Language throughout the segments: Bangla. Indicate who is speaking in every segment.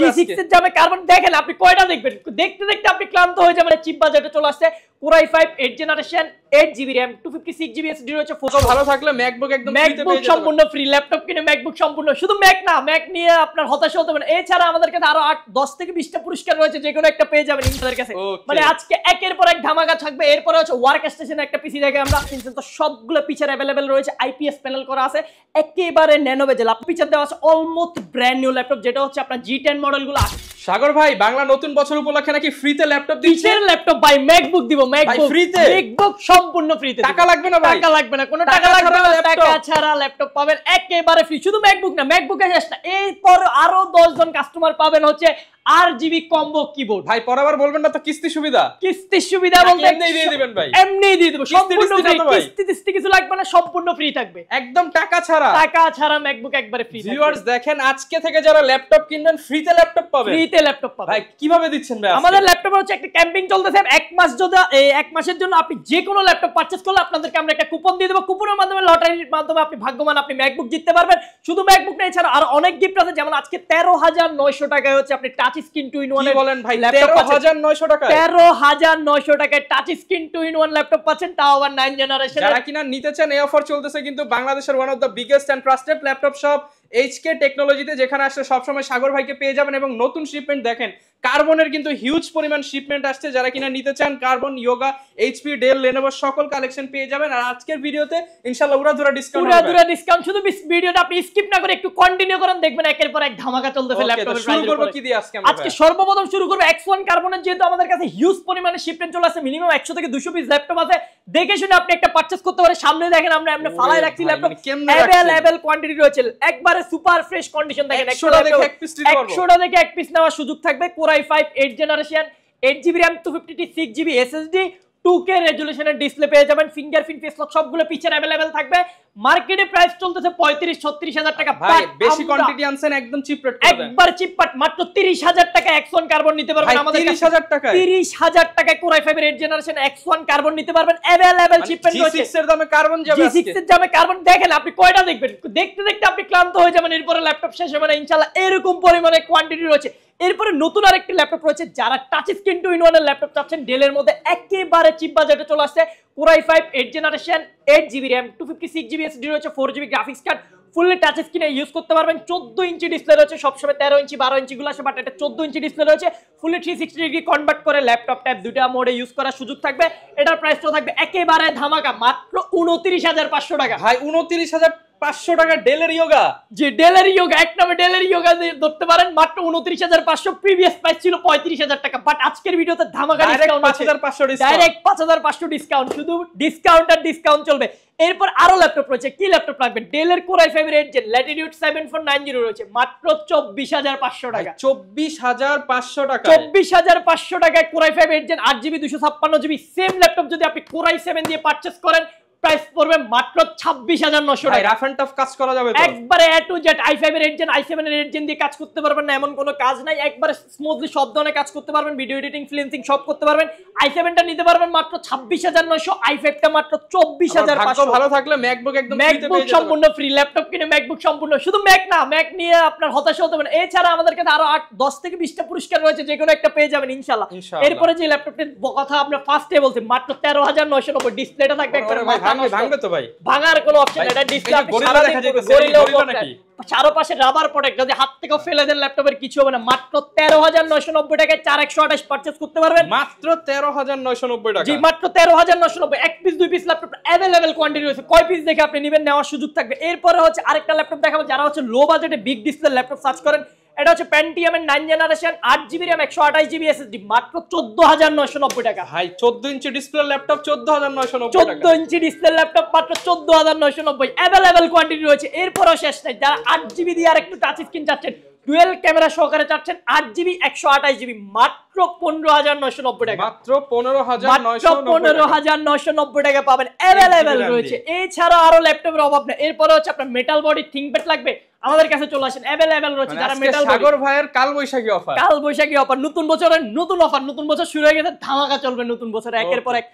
Speaker 1: G6 এর দামে কার্বন দেখেন আপনি কয়টা দেখবেন দেখতে দেখতে আপনি ক্লান্ত হয়ে যাবেন চিপ বাজেটে চলে আসছে Core i5 8th generation 8GB RAM 256GB SSD রয়েছে
Speaker 2: ফটো ভালো থাকলে ম্যাকবুক একদম ফ্রিতে পেয়ে যাবেন
Speaker 1: সম্পূর্ণ ফ্রি ল্যাপটপ কিনে ম্যাকবুক সম্পূর্ণ শুধু ম্যাক না ম্যাক নিয়ে আপনার হতাশ হতে হবে না এছাড়া আমাদের কাছে আরো 10 থেকে 20টা পুরস্কার রয়েছে যে কোনো একটা পেয়ে যাবেন আমাদের কাছে মানে আজকে একের পর এক ধামাকা থাকবে এরপর হচ্ছে ওয়ার্ক স্টেশনে একটা পিসি দেখে আমরা কিনছেন তো সবগুলো ফিচার अवेलेबल রয়েছে আইপিএস প্যানেল করা আছে একেবারে ন্যানো বেজেল আপনি ফিচার দেওয়া আছে অলমোস্ট ব্র্যান্ড নিউ ল্যাপটপ যেটা হচ্ছে আপনার G10 মডেলগুলো
Speaker 2: সাগর ভাই বাংলা নতুন বছর উপলক্ষে নাকি ফ্রিতে ল্যাপটপ দিচ্ছে
Speaker 1: ল্যাপটপ বাই ম্যাকবুক দিব ম্যাকবুক
Speaker 2: ফ্রিতে
Speaker 1: ম্যাকবুক সম্পূর্ণ ফ্রিতে
Speaker 2: টাকা লাগবে না ভাই
Speaker 1: টাকা লাগবে না কোনো টাকা লাগবে না টাকা ছাড়া ল্যাপটপ পাবেন একেবারে ফ্রি শুধু ম্যাকবুক না ম্যাকবুকে শেষ না এরপর আরো 10 জন কাস্টমার পাবেন হচ্ছে RGB কম্বো কিবোর্ড
Speaker 2: ভাই পরাবার বলবেন না তো কিস্তি সুবিধা বলতে
Speaker 1: এমনি দিয়ে দিবেন ভাই এমনি দিয়ে দেব সম্পূর্ণ ফ্রি কিস্তি কিছু লাগবে না সম্পূর্ণ ফ্রি থাকবে
Speaker 2: একদম টাকা ছাড়া
Speaker 1: ম্যাকবুক একবারে ফ্রি
Speaker 2: ভিউয়ার্স দেখেন আজকে থেকে যারা ল্যাপটপ কিনবেন ফ্রিতে ল্যাপটপ পাবেন ভাই কিভাবে দিচ্ছেন ভাই
Speaker 1: আমাদের ল্যাপটপে হচ্ছে একটা ক্যাম্পিং চলতেছে এক মাস যদি এক মাসের জন্য আপনি যে কোনো ল্যাপটপ পারচেজ করলে আপনাদেরকে আমরা একটা কুপন দিয়ে দেব কুপনের মাধ্যমে লটারির মাধ্যমে আপনি ভাগ্যবান আপনি ম্যাকবুক জিততে পারবেন শুধু ম্যাকবুক না এছাড়া আর অনেক গিফট আছে যেমন আজকে 13900 টাকায় হচ্ছে আপনি টাচ স্ক্রিন 2-in-1
Speaker 2: বলেন ভাই 13900 টাকা
Speaker 1: 13900 টাকায় টাচ স্ক্রিন 2-in-1 ল্যাপটপ পাচ্ছেন তাও আবার 9 জেনারেশন
Speaker 2: যারা কিনা নিতে চান এই অফার চলতেছে কিন্তু বাংলাদেশের one of the biggest and trusted laptop shop HK টেকনোলজিতে যেখানে আসলে সব সময় সাগর ভাইকে পেয়ে যাবেন এবং নতুন শিপমেন্ট দেখেন কার্বনের কিন্তু হিউজ পরিমাণ শিপমেন্ট আসছে যারা কিনা নিতে চান carbon yoga HP Dell Lenovo সকল কালেকশন পেয়ে যাবেন আর আজকের ভিডিওতে ইনশাআল্লাহ উড়াধুরা
Speaker 1: ডিসকাউন্ট শুধু ভিডিওটা আপনি স্কিপ না করে একটু কন্টিনিউ করেন দেখবেন একের পর এক ধামাকা চলতেছে ল্যাপটপের
Speaker 2: শুরু করব কি দিয়ে
Speaker 1: আজকে সর্বপ্রথম শুরু করব X1 কার্বনের যেহেতু আমাদের কাছে হিউজ পরিমাণে শিপমেন্ট চলে আসে মিনিমাম 100 থেকে 200 পিস ল্যাপটপ আছে দেখে শুনে আপনি একটা পারচেজ করতে পারেন সামনে দেখেন আমরা এমনি ফালাই রাখছি ল্যাপটপ अवेलेबल কোয়ান্টিটি রয়েছে একবারে সুপার ফ্রেশ কন্ডিশন দেখেন 100টা দেখে এক পিস নেওয়ার সুযোগ থাকবে Core i5 8th generation 8GB RAM 256GB SSD 2K রেজোলিউশনের ডিসপ্লে পেয়ে যাবেন ফিঙ্গারপ্রিন্ট ফেস লক সবগুলো ফিচার अवेलेबल থাকবে মার্কেটে প্রাইস চলতেছে 35-36 টাকা
Speaker 2: ভাই বেশি কোয়ান্টিটি আনছেন একদম চিপ রেট করে দেন
Speaker 1: একবার চিপ পাট মাত্র 30000 টাকা X1 কার্বন নিতে পারবেন আমাদের
Speaker 2: 30000 টাকা
Speaker 1: 30000 টাকায় Core i5 8th generation X1 carbon নিতে পারবেন अवेलेबल শিপমেন্ট রয়েছে
Speaker 2: G6 এর দামে কার্বন যাবে
Speaker 1: আজকে G6 এর দামে কার্বন দেখেন আপনি কয়টা দেখবেন দেখতে দেখতে আপনি ক্লান্ত হয়ে যাবেন এরপর ল্যাপটপ শেষ হবে না ইনশাআল্লাহ এরকম পরিমাণে কোয়ান্টিটি রয়েছে এরপরে নতুন আরেকটি ল্যাপটপ রয়েছে যারা টাচ স্ক্রিন 2-in-1 এর ল্যাপটপ চাচ্ছেন ডেলের মধ্যে একেবারে চিপ বাজেটে চলে আসছে Core i5 8th generation 8GB RAM 256GB SSD রয়েছে 4GB graphics card fully touch স্ক্রিনে ইউজ করতে পারবেন 14 ইঞ্চি ডিসপ্লে রয়েছে সবসময় 13 ইঞ্চি 12 ইঞ্চি গুলো আছে বাট এটা 14 ইঞ্চি ডিসপ্লে রয়েছে ফুললি 360 ডিগ্রি কনভার্ট করে ল্যাপটপ ট্যাব দুটো মোডে ইউজ করার সুযোগ থাকবে এটার প্রাইসটা থাকবে একেবারে ধামাকা মাত্র 29500 টাকা
Speaker 2: ভাই 29500 টাকা ডেলের ইয়োগা
Speaker 1: জি ডেলের ইয়োগা এক নামে ডেলের ইয়োগা ধরতে পারেন মাত্র 29500 প্রিভিয়াস প্রাইস ছিল 35000 টাকা বাট আজকের ভিডিওতে ধামাকা ডিসকাউন্ট আছে
Speaker 2: 5500 ডিসকাউন্ট
Speaker 1: ডাইরেক্ট 5500 ডিসকাউন্ট শুধু ডিসকাউন্ট আর ডিসকাউন্ট চলবে এরপর আরো ল্যাপটপ রয়েছে কি ল্যাপটপ লাগবে ডেলের Core i5 এর 8 জেন ল্যাটিটিউড 7490 রয়েছে মাত্র 24500 টাকা
Speaker 2: 24500 টাকা
Speaker 1: 24500 টাকায় Core i5 8 gen 8GB 256GB same laptop যদি আপনি Core i7 দিয়ে পারচেজ করেন প্রাইস পড়বে মাত্র 26900 টাকা
Speaker 2: রাফ এন্ড টাফ কাজ করা যাবে তো
Speaker 1: একবারে A to Z i5 এর 8 জেন i7 এর 8 জেন দিয়ে কাজ করতে পারবেন না এমন কোনো কাজ নাই একবারে স্মুথলি সব ধরনের কাজ করতে পারবেন ভিডিও এডিটিং ফ্রিল্যান্সিং সব করতে পারবেন i7 টা নিতে পারবেন মাত্র 26900 i5 টা মাত্র 24500
Speaker 2: ভালো থাকলে ম্যাকবুক একদম ফ্রিতে পেয়ে যাবেন
Speaker 1: সম্পূর্ণ ফ্রি ল্যাপটপ কিনে ম্যাকবুক সম্পূর্ণ শুধু ম্যাক না ম্যাক নিয়ে আপনার হতাশ হতে হবে না এছাড়া আমাদের কাছে আরো 10 থেকে 20টা পুরস্কার রয়েছে যে কোনো একটা পেয়ে যাবেন ইনশাআল্লাহ এরপরে যে ল্যাপটপটির কথা আমরা ফার্স্টে বলছি মাত্র 13990 ডিসপ্লেটা থাকবে একবারে
Speaker 2: ভাঙবে তো ভাই
Speaker 1: ভাঙার কোনো অপশন এটা ডিসপ্লে
Speaker 2: গরিলা দেখা যাইতেছে গরিলা নাকি
Speaker 1: চারপাশে রাবার প্রোটেক্ট যদি হাত থেকে ফেলে দেন ল্যাপটপের কিছু হবে না মাত্র 13990 টাকায় 4128 পারচেজ করতে পারবেন
Speaker 2: মাত্র 13990 টাকা
Speaker 1: জি মাত্র 13990 এক পিস দুই পিস ল্যাপটপ अवेलेबल কোয়ান্টিটি রয়েছে কয় পিস দেখে আপনি নেবেন নেওয়ার সুযোগ থাকবে এরপরে হচ্ছে আরেকটা ল্যাপটপ দেখাবো যারা হচ্ছে লো বাজেটে বিগ ডিসপ্লে ল্যাপটপ সার্চ করেন এটা হচ্ছে Pentium এর 9 generation 8GB RAM 128GB SSD মাত্র 14990 টাকা
Speaker 2: ভাই 14 ইঞ্চি ডিসপ্লে ল্যাপটপ 14990 টাকা
Speaker 1: 14 ইঞ্চি ডিসপ্লে ল্যাপটপ মাত্র 14990 अवेलेबल কোয়ান্টিটি রয়েছে এরপরও শেষ নাই যারা 8GB দিয়ে আর একটু টাচ স্ক্রিন চাচ্ছেন ডুয়াল ক্যামেরা সহকারে চাচ্ছেন 8GB 128GB মাত্র 15990 টাকা
Speaker 2: মাত্র 15990
Speaker 1: টাকা পাবেন अवेलेबल রয়েছে এছাড়া আরো ল্যাপটপের অভাব নেই এরপরে হচ্ছে আপনার মেটাল বডি থিংকপ্যাড লাগবে আমাদের কাছে চলে আসেন अवेलेबल রয়েছে যারা মেটাল
Speaker 2: সাগর ভাইয়ের কালবৈশাখী অফার
Speaker 1: নতুন বছরের নতুন অফার নতুন বছর শুরু হয়ে গেছে ধামাকা চলবে নতুন বছরে একের পর এক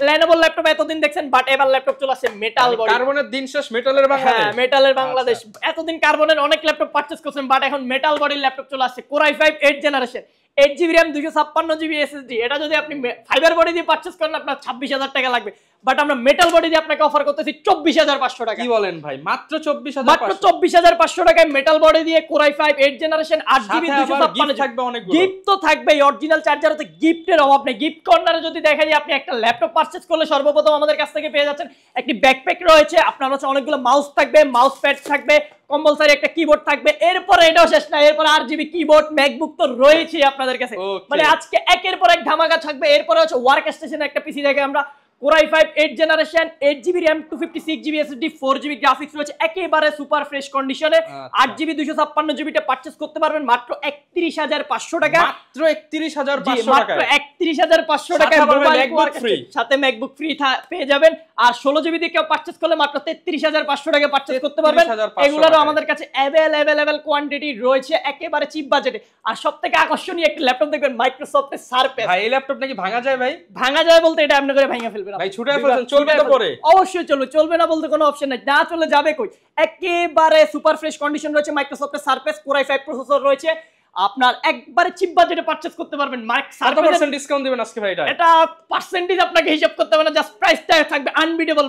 Speaker 1: লেনোভো ল্যাপটপ এতদিন দেখছেন, বাট এবার ল্যাপটপ চলে আসছে মেটাল বডি।
Speaker 2: কার্বনের দিন শেষ, মেটালের বাংলাদেশ।
Speaker 1: হ্যাঁ, মেটালের বাংলাদেশ। এতদিন কার্বনের অনেক ল্যাপটপ পারচেজ করছেন, বাট এখন মেটাল বডির ল্যাপটপ চলে আসছে। Core i5 8 generation, 8GB RAM 256GB SSD। এটা যদি আপনি ফাইবার বডি দিয়ে পারচেজ করেন আপনার 26,000 টাকা লাগবে, বাট আমরা মেটাল বডি দিয়ে আপনাকে অফার করতেছি 24,500 টাকা।
Speaker 2: কি বলেন ভাই, মাত্র 24,500?
Speaker 1: মাত্র 24,500 টাকায় মেটাল বডি দিয়ে Core i5 8 generation 8GB 256GB
Speaker 2: থাকবে। অনেকগুলো
Speaker 1: গিফট তো থাকবেই, অরিজিনাল চার্জারতে গিফটের অভাব নেই। গিফট কর্নারে যদি দেখা যায় আপনি একটা ল্যাপটপ পারচেজ করলে সর্বপ্রথম আমাদের কাছ থেকে পেয়ে যাচ্ছেন একটি ব্যাকপ্যাক রয়েছে, আপনার হচ্ছে অনেকগুলো মাউস থাকবে, মাউস প্যাড থাকবে, কম্পালসারি একটা কিবোর্ড থাকবে। এরপরে এটাও শেষ না, এরপরে RGB কিবোর্ড, ম্যাকবুক তো রয়েছে আপনাদের কাছে। মানে আজকে একের পর এক ধামাকা থাকবে। এরপরে হচ্ছে ওয়ার্ক স্টেশনে একটা পিসি দেখে আমরা Core i5 8 generation, 8GB RAM 256GB SSD 4GB graphics রয়েছে, একেবারে সুপার ফ্রেশ কন্ডিশনে। 8GB 256GB টা পারচেজ করতে পারবেন মাত্র 31,500 টাকা।
Speaker 2: মাত্র 31,500 টাকা,
Speaker 1: মাত্র 31,500 টাকায় মোবাইল ফ্রি, সাথে ম্যাকবুক ফ্রি পেয়ে যাবেন। আর 16GB দিয়ে কেউ পারচেজ করলে মাত্র 33,500 টাকা পারচেজ করতে পারবেন। এগুলোরও আমাদের কাছে অ্যাভেলেবল কোয়ান্টিটি রয়েছে একেবারে চিপ বাজেটে। আর সবথেকে আকর্ষণীয় একটা ল্যাপটপ দেখবেন, মাইক্রোসফটের সারফেস।
Speaker 2: ভাই এই ল্যাপটপ নাকি ভাঙা যায়? ভাই
Speaker 1: ভাঙা যায় বলতে এটা এমনি করে ভাঙা ফেলবেন
Speaker 2: ভাই, ছুটে ফেলছেন, চলবে তো পরে?
Speaker 1: অবশ্যই চলবে, চলবে না বলতে কোনো অপশন নাই, না চলে যাবে কই। একেবারে সুপার ফ্রেশ কন্ডিশন রয়েছে, মাইক্রোসফটের সারফেস Core i5 প্রসেসর রয়েছে, আপনার একবারে চিপ বাজেটে পারচেজ করতে পারবেন।
Speaker 2: কত পার্সেন্ট ডিসকাউন্ট দিবেন আজকে ভাই?
Speaker 1: এটা পার্সেন্টেজ আপনাকে হিসাব করতে হবে না, জাস্ট প্রাইসটা থাকবে আনবিটেবল।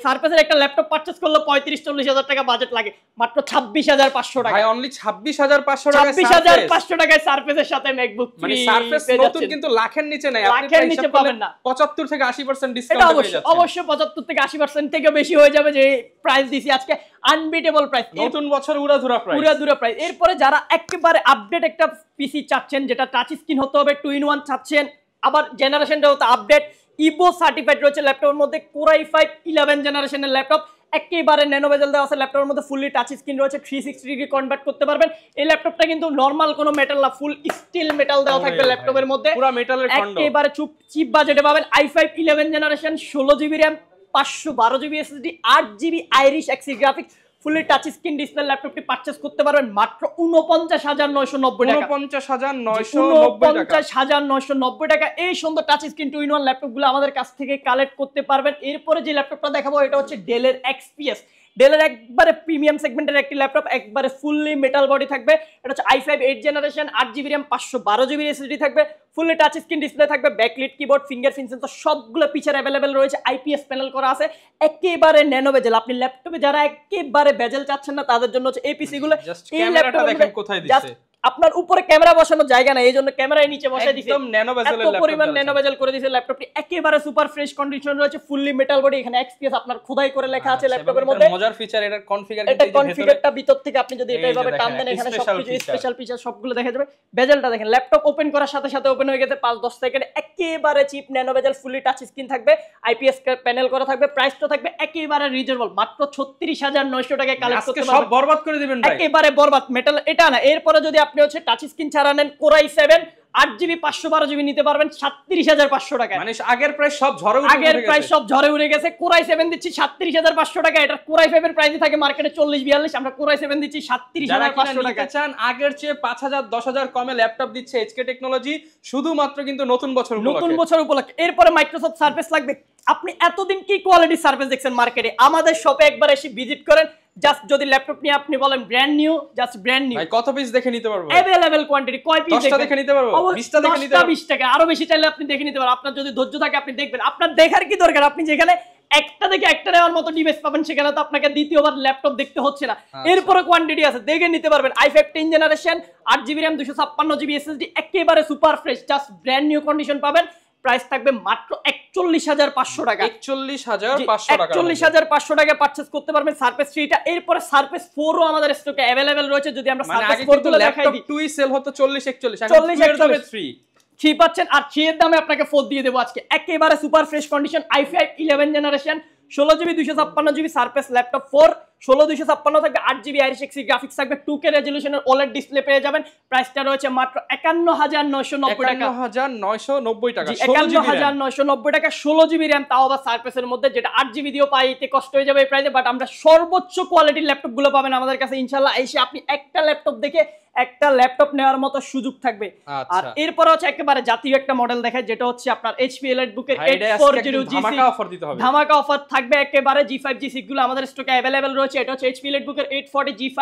Speaker 1: সারফেসের একটা ল্যাপটপ পারচেজ করলে 35-40 টাকা বাজেট লাগে, মাত্র 26,500 টাকা।
Speaker 2: ভাই অনলি 26,500 টাকা,
Speaker 1: 26,500 টাকায় সারফেসের সাথে ম্যাকবুক ফ্রি।
Speaker 2: মানে সারফেস নতুন কিন্তু লাখের নিচে নাই, আপনি
Speaker 1: লাখের নিচে পাবেন না,
Speaker 2: 75 থেকে 80% ডিসকাউন্ট পেয়ে যাচ্ছেন।
Speaker 1: অবশ্যই 75 থেকে 80% থেকে বেশি হয়ে যাবে যে প্রাইস দিছি আজকে, আনবিটেবল প্রাইস,
Speaker 2: নতুন বছর উড়াধুরা প্রাইস।
Speaker 1: এরপরে যারা একেবারে আপডেট একটা পিসি চাচ্ছেন, যেটা টাচ স্ক্রিন হতে হবে, 2-in-1 চাচ্ছেন, আবার জেনারেশনটা হতে আপডেট, ইভো সার্টিফাইড রয়েছে ল্যাপটপের মধ্যে, Core i5 11 জেনারেশনের ল্যাপটপ, একেবারে ন্যানো বেজেল দেওয়া আছে ল্যাপটপের মধ্যে, ফুললি টাচ স্ক্রিন রয়েছে, 360 ডিগ্রি কনভার্ট করতে পারবেন। এই ল্যাপটপটা কিন্তু নরমাল কোনো মেটাল না, ফুল স্টিল মেটাল দেওয়া থাকবে ল্যাপটপের মধ্যে,
Speaker 2: পুরো মেটালের খন্ড,
Speaker 1: একেবারে চিপ বাজেটে পাবেন। i5 11 generation, 16GB RAM 512GB SSD 8GB Iris Xe graphics, fully touch screen display ল্যাপটপটি পারচেজ করতে পারবেন মাত্র 49,990 টাকা। 49,990 টাকা। এই সুন্দর টাচ স্ক্রিন 2-in-1 ল্যাপটপগুলো আমাদের কাছ থেকে কালেক্ট করতে পারবেন। এরপরে যে ল্যাপটপটা দেখাবো এটা হচ্ছে ডেলের XPS। ডেলের একবারে প্রিমিয়াম সেগমেন্টের একটি ল্যাপটপ, একবারে ফুললি মেটাল বডি থাকবে। এটা হচ্ছে i5 8 generation, 8GB RAM 512GB SSD থাকবে, ফুললি টাচ স্ক্রিন ডিসপ্লে থাকবে, ব্যাকলিট কিবোর্ড, ফিঙ্গারপ্রিন্ট সেন্সর সবগুলো পিছনে অ্যাভেলেবেল রয়েছে, IPS প্যানেল করা আছে, একেবারে ন্যানো বেজেল। আপনি ল্যাপটপে যারা একেবারে বেজেল চাচ্ছেন না তাদের জন্য হচ্ছে এই পিসি গুলো।
Speaker 2: এই ল্যাপটপটা দেখেন কোথায় দিয়েছে,
Speaker 1: আপনার উপরে ক্যামেরা বসানোর জায়গা নাই, এইজন্য ক্যামেরায় নিচে বসাই দিয়েছে,
Speaker 2: একদম ন্যানো বেজেলের
Speaker 1: ল্যাপটপ, পরিমাণ ন্যানো বেজেল করে দিয়েছে ল্যাপটপটি। একেবারে সুপার ফ্রেশ কন্ডিশন রয়েছে, ফুললি মেটাল বডি, এখানে XPS আপনার খোদাই করে লেখা আছে ল্যাপটপের মধ্যে।
Speaker 2: মজার ফিচার এটা কনফিগার,
Speaker 1: এটা কনফিগারটা ভিতর থেকে আপনি যদি এটা এভাবে টান দেন এখানে সবকিছু স্পেশাল ফিচার সবগুলো দেখা যাবে। বেজেলটা দেখেন, ল্যাপটপ ওপেন করার সাথে সাথে ওপেন হয়ে গেছে 5-10 সেকেন্ড, একেবারে chip nano bezel, fully touch screen থাকবে, IPS প্যানেল করা থাকবে। প্রাইসটা থাকবে একেবারে রিজনেবল, মাত্র 36,900 টাকায় কালেক্ট করতে পারবেন।
Speaker 2: সব বরবাদ করে দিবেন ভাই,
Speaker 1: একেবারে বরবাদ। মেটাল এটা না, এরপরে যদি আপনি হচ্ছে টাচ স্ক্রিন ছাড়া নেন Core i7 8GB 512GB নিতে পারবেন 37,500 টাকায়।
Speaker 2: মানে আগের প্রাইস সব
Speaker 1: ঝরে উড়ে গেছে। Core i7 দিচ্ছি 37,500 টাকা, এটা Core i5 এর প্রাইস থাকে মার্কেটে 40-42, আমরা Core i7 দিচ্ছি 37,500 টাকা।
Speaker 2: চান আগের চেয়ে 5,000-10,000 কমে ল্যাপটপ দিচ্ছে HK টেকনোলজি, শুধুমাত্র কিন্তু নতুন বছর উপলক্ষে।
Speaker 1: এরপরে মাইক্রোসফট সারফেস লাগবে। আপনি এতদিন কি কোয়ালিটি সারফেস দেখছেন মার্কেটে, আমাদের শপে একবার এসে ভিজিট করেন। জাস্ট যদি ল্যাপটপ নিয়ে আপনি বলেন brand new, just brand new,
Speaker 2: ভাই কত পিস দেখে নিতে পারবো?
Speaker 1: अवेलेबल কোয়ান্টিটি, কয় পিস
Speaker 2: দেখে নিতে পারবো? 20টা দেখে নিতে পারবো,
Speaker 1: 20 টাকা আরো বেশি চাইলে আপনি দেখে নিতে পারবেন। আপনার যদি ধৈর্য থাকে আপনি দেখবেন, আপনার দেখার কি দরকার, আপনি যেখানে একটা দেখে একটা নেওয়ার মতো ডিভাইস পাবেন সেখানে তো আপনাকে দ্বিতীয়বার ল্যাপটপ দেখতে হচ্ছে না। এরপরে কোয়ান্টিটি আছে, দেখে নিতে পারবেন। i5 10 generation, 8GB RAM 256GB SSD, একেবারে super fresh, just brand new condition পাবেন। প্রাইস থাকবে মাত্র 41,500 টাকা। 41,500 টাকা পারচেজ করতে পারবেন সারফেস 3টা। এরপরে সারফেস 4ও আমাদের স্টকে अवेलेबल রয়েছে। যদি আমরা সারফেস 4 গুলো দেখাই দিই,
Speaker 2: 2 সেল হতো 40-41, এখন 2 এর দামে
Speaker 1: 3 পাচ্ছেন, আর 3 এর দামে আপনাকে 4 দিয়ে দেব আজকে। একেবারে super fresh condition i5 11 generation, 16GB 256GB surface laptop 4, 16256 থাকবে, 8GB আইরিশ এক্সি গ্রাফিক্স থাকবে, 2K রেজোলিউশনের OLED ডিসপ্লে পেয়ে যাবেন। প্রাইসটা রয়েছে মাত্র 51990 টাকা।
Speaker 2: 51990 টাকা,
Speaker 1: 51990 টাকা, 16GB RAM, তাও আবার সারফেসের মধ্যে, যেটা 8GB দিয়েও পাইতে কষ্ট হয়ে যাবে এই প্রাইসে। বাট আমরা সর্বোচ্চ কোয়ালিটির ল্যাপটপ গুলো পাবেন আমাদের কাছে ইনশাআল্লাহ। এসে আপনি একটা ল্যাপটপ দেখে একটা ল্যাপটপ নেওয়ার মতো সুযোগ থাকবে। আর এরপর হচ্ছে একেবারে জাতীয় একটা মডেল দেখায়, যেটা হচ্ছে আপনার HP EliteBook এর 840G6 ধামাকা অফার থাকবে একেবারে। G5 G6 গুলো আমাদের স্টকে अवेलेबल রয়েছে। এটা হচ্ছে HP EliteBook এর 840G5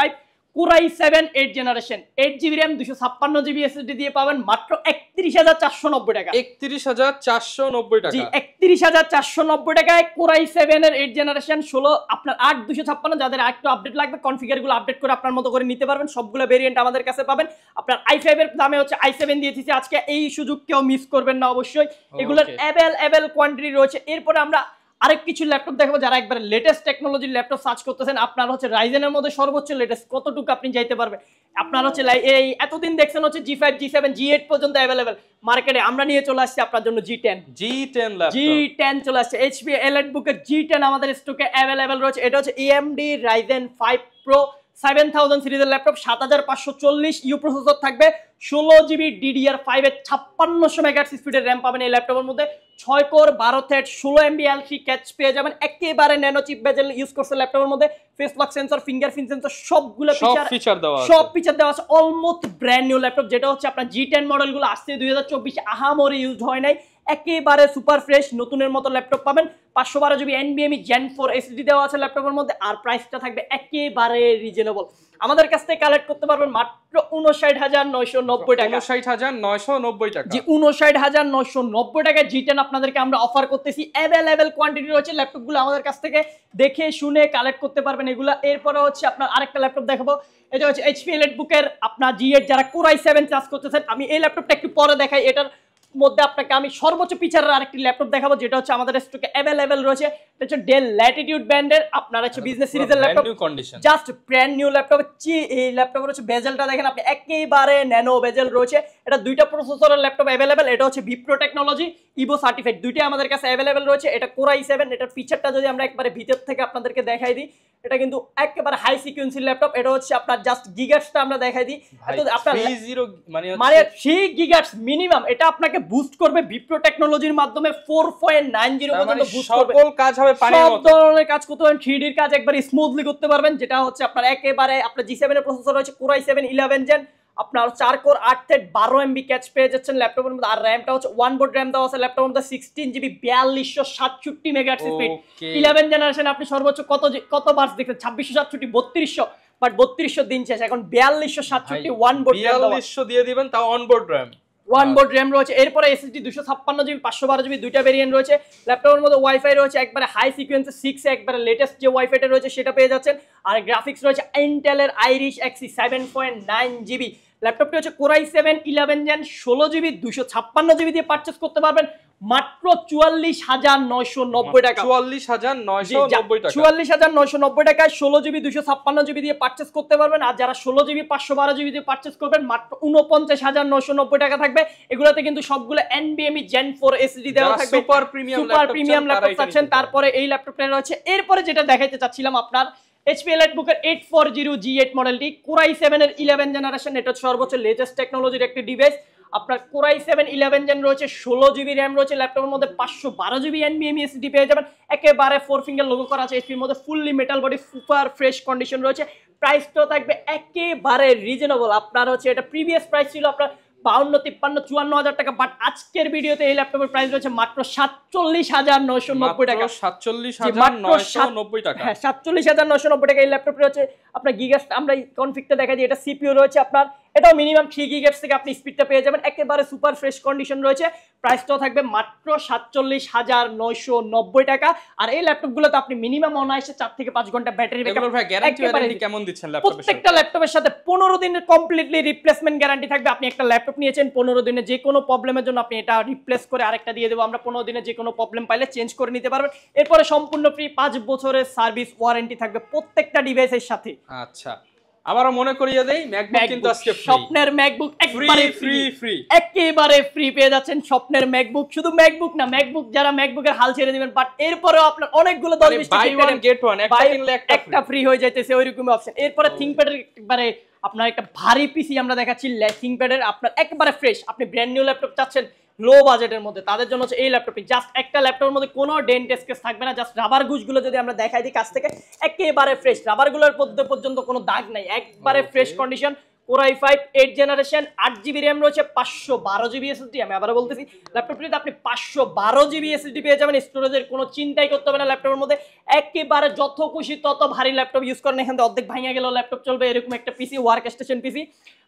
Speaker 1: Core i7 8 generation, 8GB RAM 256GB SSD দিয়ে পাবেন মাত্র 31490 টাকা।
Speaker 2: 31490 টাকা,
Speaker 1: জি 31490 টাকায় Core i7 এর 8 জেনারেশন 16 আপনার 8256, যাদের আরেকটু আপডেট লাগবে কনফিগার গুলো আপডেট করে আপনার মতো করে নিতে পারবেন। সবগুলো ভেরিয়েন্ট আমাদের কাছে পাবেন। আপনার i5 এর দামে হচ্ছে i7 দিয়ে দিয়েছি আজকে, এই সুযোগ কেউ মিস করবেন না অবশ্যই। এগুলোর অ্যাভেলেবল কোয়ান্টিটি রয়েছে। এরপরে আমরা আরেক কিছু ল্যাপটপ দেখাবো, যারা একবার লেটেস্ট টেকনোলজির ল্যাপটপ সার্চ করতেছেন। আপনার হচ্ছে রাইজেনের মধ্যে সর্বোচ্চ লেটেস্ট কতটুকু আপনি যাইতে পারবেন। আপনার হচ্ছে এই এতদিন দেখছেন হচ্ছে G5 G7 G8 পর্যন্ত অ্যাভেলেবল মার্কেটে, আমরা নিয়ে চলে আসছি আপনার জন্য G10 ল্যাপটপ। G10 চলে আসছে। HP EliteBook এর G10 আমাদের স্টকে অ্যাভেলেবল রয়েছে। এটা হচ্ছে AMD Ryzen 5 Pro 7000 সিরিজের ল্যাপটপ, 7540U প্রসেসর থাকবে, 16GB DDR5 এর 5600 মেগাহার্টজ স্পিডের র‍্যাম পাবেন এই ল্যাপটপের মধ্যে, 6 core 12 thread 16MB L3 catch পেয়ে যাবেন। একেবারে ন্যানো চিপ বেজেল ইউজ করছে ল্যাপটপের মধ্যে, face lock sensor, fingerprint sensor, সবগুলো ফিচার দেওয়া আছে। অলমোস্ট ব্র্যান্ড নিউ ল্যাপটপ, যেটা হচ্ছে আপনার G10 মডেলগুলো আসছে 2024 আহামরি ইউজ হয় নাই, একেবারে সুপার ফ্রেশ নতুনের মতো ল্যাপটপ পাবেন। 512GB NVMe Gen 4 SSD দেওয়া আছে ল্যাপটপের মধ্যে। আর প্রাইসটা থাকবে একেবারে রিজনেবল, আমাদের কাছ থেকে কালেক্ট করতে পারবেন মাত্র 59990 টাকা।
Speaker 2: 59990 টাকা,
Speaker 1: জি 59990 টাকায় G10 আপনাদেরকে আমরা অফার করতেছি। অ্যাভেলেবল কোয়ান্টিটি রয়েছে, ল্যাপটপগুলো আমাদের কাছ থেকে দেখে শুনে কালেক্ট করতে পারবেন এগুলা। এরপরে হচ্ছে আপনার আরেকটা ল্যাপটপ দেখাবো, এটা হচ্ছে HP EliteBook এর আপনার G8, যারা Core i7 চার্জ করতেছেন। আমি এই ল্যাপটপটা একটু পরে দেখাই, এটার মধ্যে আপনাকে আমি সর্বোচ্চ ফিচারের আরেকটি ল্যাপটপ দেখাবো, যেটা হচ্ছে আমাদের স্টকে অ্যাভেলেবল রয়েছে। এটা হচ্ছে ডেল ল্যাটিটিউড ব্র্যান্ডের, আপনার হচ্ছে বিজনেস সিরিজের laptop, just brand new laptop. এই ল্যাপটপের হচ্ছে বেজেলটা দেখেন আপনি, একেবারে ন্যানো বেজেল রয়েছে। এটা দুইটা প্রসেসরের ল্যাপটপ অ্যাভেলেবল, এটা হচ্ছে Vipro টেকনোলজি ইভো সার্টিফাইড, দুইটাই আমাদের কাছে অ্যাভেলেবল রয়েছে। এটা Core i7, এটার ফিচারটা যদি আমরা একবারে ভিতর থেকে আপনাদেরকে দেখাই দিই, এটা কিন্তু একেবারে হাই সিকোয়েন্সির ল্যাপটপ। এটা হচ্ছে আপনার জাস্ট গিগাটসটা আমরা দেখাই দিই, আপনার মানে 3 গিগাটস মিনিমাম। এটা আপনাকে বুস্ট করবে Vipro টেকনোলজির মাধ্যমে 4.90 পর্যন্ত বুস্ট করবে।
Speaker 2: সকল কাজ হবে পানির মতো,
Speaker 1: সব ধরনের কাজ করতে পারবেন, 3D এর কাজ একবারে স্মুথলি করতে পারবেন। যেটা হচ্ছে আপনার একেবারে আপনার G7 এর প্রসেসর রয়েছে, Core i7 11 Gen, আপনার 4 কোর 8 থ্রেড 12MB ক্যাচ পেয়ে যাচ্ছেন ল্যাপটপের মধ্যে। আর র‍্যামটা হচ্ছে 1 বোর্ড র‍্যাম দেওয়া আছে ল্যাপটপের মধ্যে, 16GB 4267 মেগাহার্টজ স্পিড। 11 জেনারেশন আপনি সর্বোচ্চ কত বার্স দেখছেন? 2667, 3200, বাট 3200 দিন শেষ, এখন 4267 1 বোর্ড র‍্যাম
Speaker 2: 4200 দিয়ে দিবেন, তাও on board RAM,
Speaker 1: 1 board RAM রয়েছে। এরপরে SSD 256GB 512GB দুইটা ভেরিয়েন্ট রয়েছে ল্যাপটপের মধ্যে। ওয়াইফাই রয়েছে একবারে হাই সিকোয়েন্সে 6 এ, একবারে লেটেস্ট যে ওয়াইফাইটা রয়েছে সেটা পেয়ে যাচ্ছেন। আর গ্রাফিক্স রয়েছে ইন্টেলের আইরিশ এক্সি 7.9GB। ল্যাপটপটি হচ্ছে Core i7 11 Gen 16GB 256GB দিয়ে পারচেজ করতে পারবেন মাত্র 44990 টাকা।
Speaker 2: 44990 টাকা,
Speaker 1: 44990 টাকায় 16GB 256GB দিয়ে পারচেজ করতে পারবেন। আর যারা 16GB 512GB দিয়ে পারচেজ করবেন মাত্র 49990 টাকা থাকবে। এগুলোতে কিন্তু সবগুলো NVMe Gen 4 SSD দেওয়া থাকবে,
Speaker 2: সুপার প্রিমিয়াম
Speaker 1: ল্যাপটপ চাচ্ছেন। তারপরে এই ল্যাপটপটা রয়েছে। এরপরে যেটা দেখাইতে চাচ্ছিলাম আপনার HP EliteBook এর 840G8 মডেলটি, Core i7 এর 11 জেনারেশন, এটা সর্বোচ্চ লেটেস্ট টেকনোলজির একটি ডিভাইস। আপনার Core i7 11 Gen রয়েছে, 16GB RAM রয়েছে ল্যাপটপের মধ্যে, 512GB NVMe SSD পেয়ে যাবেন। একেবারে 4 ফিঙ্গার লোগো করা আছে HP এর মধ্যে, fully metal body, super fresh condition রয়েছে। প্রাইসটাও থাকবে একেবারে রিজনেবল। আপনার হচ্ছে এটা প্রিভিয়াস প্রাইস ছিল আপনার 52, 53, 54 হাজার টাকা, বাট আজকের ভিডিওতে এই ল্যাপটপের প্রাইস রয়েছে মাত্র 47990 টাকা।
Speaker 2: 47990 টাকা,
Speaker 1: হ্যাঁ 47990 টাকা এই ল্যাপটপ রয়েছে। আপনার গিগাটস আমরা কনফিগটা দেখাই দিই, এটা CPU রয়েছে আপনার, এটাও মিনিমাম 3 গিগাটস থেকে আপনি স্পিডটা পেয়ে যাবেন। একেবারে সুপার ফ্রেশ কন্ডিশন রয়েছে। প্রাইসটাও থাকবে মাত্র 47990 টাকা। আর এই ল্যাপটপগুলোতে আপনি মিনিমাম অনায়াসে 4 থেকে 5 ঘন্টা ব্যাটারি ব্যাকআপ।
Speaker 2: গ্যারান্টি ওয়ারেন্টি কেমন দিচ্ছেন ল্যাপটপের সাথে?
Speaker 1: প্রত্যেকটা ল্যাপটপের সাথে 15 দিনের কমপ্লিটলি রিপ্লেসমেন্ট গ্যারান্টি থাকবে। আপনি একটা ল্যাপটপ নিয়েছেন, 15 দিনে যে কোনো প্রবলেমের জন্য আপনি এটা রিপ্লেস করে আরেকটা দিয়ে দেবো আমরা। 15 দিনে যে কোনো প্রবলেম পাইলে চেঞ্জ করে নিতে পারবেন। এরপরে সম্পূর্ণ ফ্রি 5 বছরের সার্ভিস ওয়ারেন্টি থাকবে প্রত্যেকটা ডিভাইসের সাথে।
Speaker 2: আচ্ছা, আবারো মনে করিয়ে দেই ম্যাকবুক কিন্তু আজকে
Speaker 1: স্বপ্নের ম্যাকবুক একবারে ফ্রি একেবারে ফ্রি পেয়ে যাচ্ছেন স্বপ্নের ম্যাকবুক। শুধু ম্যাকবুক না, ম্যাকবুক যারা ম্যাকবুকের হাল ছেড়ে দিবেন, বাট এরপরেও আপনার অনেকগুলো 10-20টা
Speaker 2: বাই ওয়ান গেট ওয়ান
Speaker 1: একটা ফ্রি হয়ে যাইতেছে ওইরকম অপশন। এরপরে থিংকপ্যাডের একবারে আপনার একটা ভারী পিসি আমরা দেখাচ্ছি, থিংকপ্যাডের আপনার একবারে ফ্রেশ। আপনি ব্র্যান্ড নিউ ল্যাপটপ চাচ্ছেন লো বাজেটের মধ্যে, তাদের জন্য হচ্ছে এই ল্যাপটপটি। জাস্ট একটা ল্যাপটপের মধ্যে কোনো ডেন্ট স্কেচ থাকবে না, জাস্ট রাবার গুজগুলো যদি আমরা দেখাই দিই কাছ থেকে একেবারে ফ্রেশ, রাবারগুলোর পর্যন্ত কোনো দাগ নাই, একবারে fresh condition. Core i5 8 generation, 8GB RAM রয়েছে, 512GB এসএসডি। আমি আবারো বলতেছি ল্যাপটপটিতে আপনি 512GB এসএসডি পেয়ে যাবেন। স্টোরেজের কোনো চিন্তাই করতে হবে না ল্যাপটপের মধ্যে, একেবারে যত খুশি তত ভারী ল্যাপটপ ইউজ করেন, এখান থেকে অর্ধেক ভাঙা গেলেও ল্যাপটপ চলবে, এরকম একটা পিসি, ওয়ার্ক স্টেশন পিসি।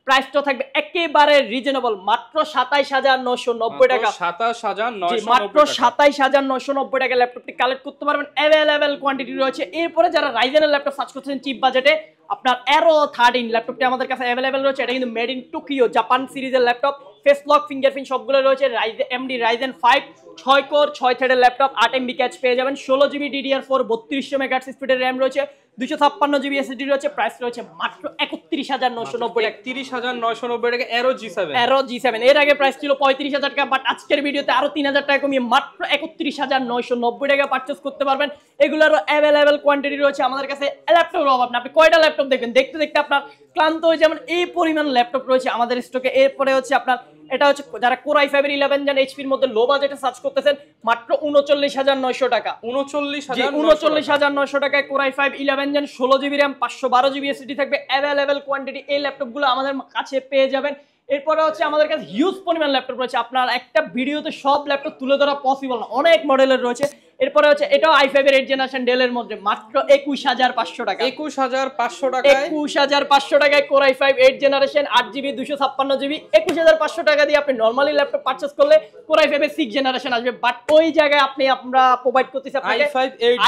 Speaker 1: প্রাইসটা থাকবে একেবারে রিজনেবল, মাত্র 27990 টাকা।
Speaker 2: 27990,
Speaker 1: মাত্র 27990 টাকা ল্যাপটপটি কালেক্ট করতে পারবেন। অ্যাভেলেবেল কোয়ান্টিটি রয়েছে। এরপরে যারা রাইজেনের ল্যাপটপ সার্চ করছেন চিপ বাজেটে, আপনার Aero 13 ল্যাপটপটি আমাদের কাছে অ্যাভেলেবেল রয়েছে। এটা কিন্তু মেড ইন টোকিও জাপান সিরিজের ল্যাপটপ, ফেস লক ফিঙ্গারপ্রিন্ট সবগুলো রয়েছে। AMD Ryzen 5 6 কোর 6 থ্রেডের ল্যাপটপ, 8MB ক্যাচ পেয়ে যাবেন, 16GB DDR4 3200 মেগাহার্টজ স্পিডের র্যাম রয়েছে, 256GB এসএসডি রয়েছে। প্রাইস রয়েছে মাত্র 31990 টাকা।
Speaker 2: 30990 টাকা Aero G7।
Speaker 1: এর আগে প্রাইস ছিল 35000 টাকা, বাট আজকের ভিডিওতে আরো 3000 টাকা কমিয়ে মাত্র 31990 টাকা পারচেজ করতে পারবেন। এগুলোরও অ্যাভেলেবেল কোয়ান্টিটি রয়েছে আমাদের কাছে। ল্যাপটপের অভাব না, আপনি কয়টা ল্যাপটপ দেখবেন, দেখতে দেখতে আপনার ক্লান্ত হয়ে যাবেন, এই পরিমাণ ল্যাপটপ রয়েছে আমাদের স্টকে। এরপরে হচ্ছে আপনার এটা হচ্ছে যারা Core i5 এর 11 জেন এইচপির মধ্যে লো বাজেটে সার্চ করতেছেন, মাত্র 39900 টাকা। 39900 টাকায় Core i5 11 gen 16GB RAM 512GB SSD থাকবে। অ্যাভেলেবেল কোয়ান্টিটি এই ল্যাপটপগুলো আমাদের কাছে পেয়ে যাবেন। এরপরে হচ্ছে আমাদের কাছে হিউজ পরিমাণ ল্যাপটপ রয়েছে, আপনার একটা ভিডিওতে সব ল্যাপটপ তুলে ধরা পসিবল না, অনেক মডেলের রয়েছে। এরপরে হচ্ছে এটাও i5 এর 8 জেনারেশন ডেলের মধ্যে, মাত্র 21500 টাকা।
Speaker 2: 21500 টাকায়
Speaker 1: 21500 টাকায় Core i5 8 generation 8GB 256GB। 21500 টাকা দিয়ে আপনি নরমালি ল্যাপটপ পারচেজ করলে Core i5 এর 6 জেনারেশন আসবে, বাট ওই জায়গায় আমরা প্রোভাইড করতেছি আপনাকে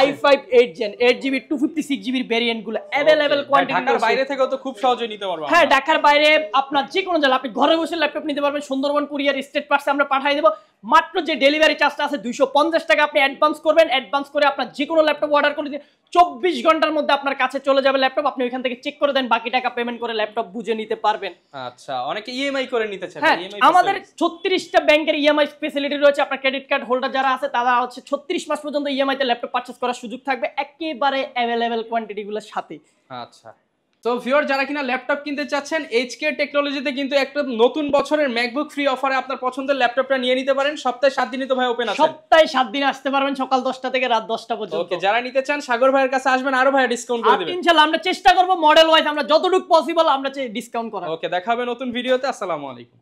Speaker 1: i5 8 gen 8GB 256GB variant গুলো অ্যাভেলেবল কোয়ান্টিটি।
Speaker 2: ঢাকার বাইরে থেকেও তো খুব সহজেই নিতে পারবেন।
Speaker 1: হ্যাঁ, ঢাকার বাইরে আপনার যে কোনো জায়গা, আপনি ঘরে বসে ল্যাপটপ নিতে পারবেন। সুন্দরবন কুরিয়ার স্টেট পার্সে আমরা পাঠিয়ে দেব। মাত্র যে ডেলিভারি চার্জটা আছে 250 টাকা আপনি অ্যাডভান্স করবেন। অ্যাডভান্স করে আপনার যে কোনো ল্যাপটপ অর্ডার করে দিয়ে 24 ঘন্টার মধ্যে আপনার কাছে চলে যাবে ল্যাপটপ। আপনি ওইখান থেকে চেক করে দেন, বাকি টাকা পেমেন্ট করে ল্যাপটপ বুঝে নিতে পারবেন।
Speaker 2: আচ্ছা, অনেকে ইএমআই করে নিতে চায়।
Speaker 1: হ্যাঁ, আমাদের 36টা ব্যাংকের ইএমআই ফ্যাসিলিটি রয়েছে। আপনার ক্রেডিট কার্ড হোল্ডার যারা আছে তারা হচ্ছে 36 মাস পর্যন্ত ইএমআই তে ল্যাপটপ পারচেজ করার সুযোগ থাকবে, একেবারে অ্যাভেলেবেল কোয়ান্টিটি গুলোর সাথে।
Speaker 2: আচ্ছা, তো ভিউয়ার যারা কিনা ল্যাপটপ কিনতে চাচ্ছেন, এইচকে টেকনোলজিতে কিন্তু একটা নতুন বছরের ম্যাকবুক ফ্রি অফারে আপনার পছন্দের ল্যাপটপটা নিয়ে নিতে পারেন। সপ্তাহে 7 দিনই তো ভাই ওপেন আছে।
Speaker 1: সপ্তাহে 7 দিন আসতে পারবেন, সকাল 10টা থেকে রাত 10টা পর্যন্ত।
Speaker 2: ওকে, যারা নিতে চান সাগর ভাইয়ের কাছে আসবেন, আরো ভাই ডিসকাউন্ট করে দিবেন
Speaker 1: ইনশাআল্লাহ। আমরা চেষ্টা করব মডেল ওয়াইজ আমরা যতটুকু পসিবল আমরা ডিসকাউন্ট করার।
Speaker 2: ওকে, দেখা হবে নতুন ভিডিওতে। আসসালামু আলাইকুম।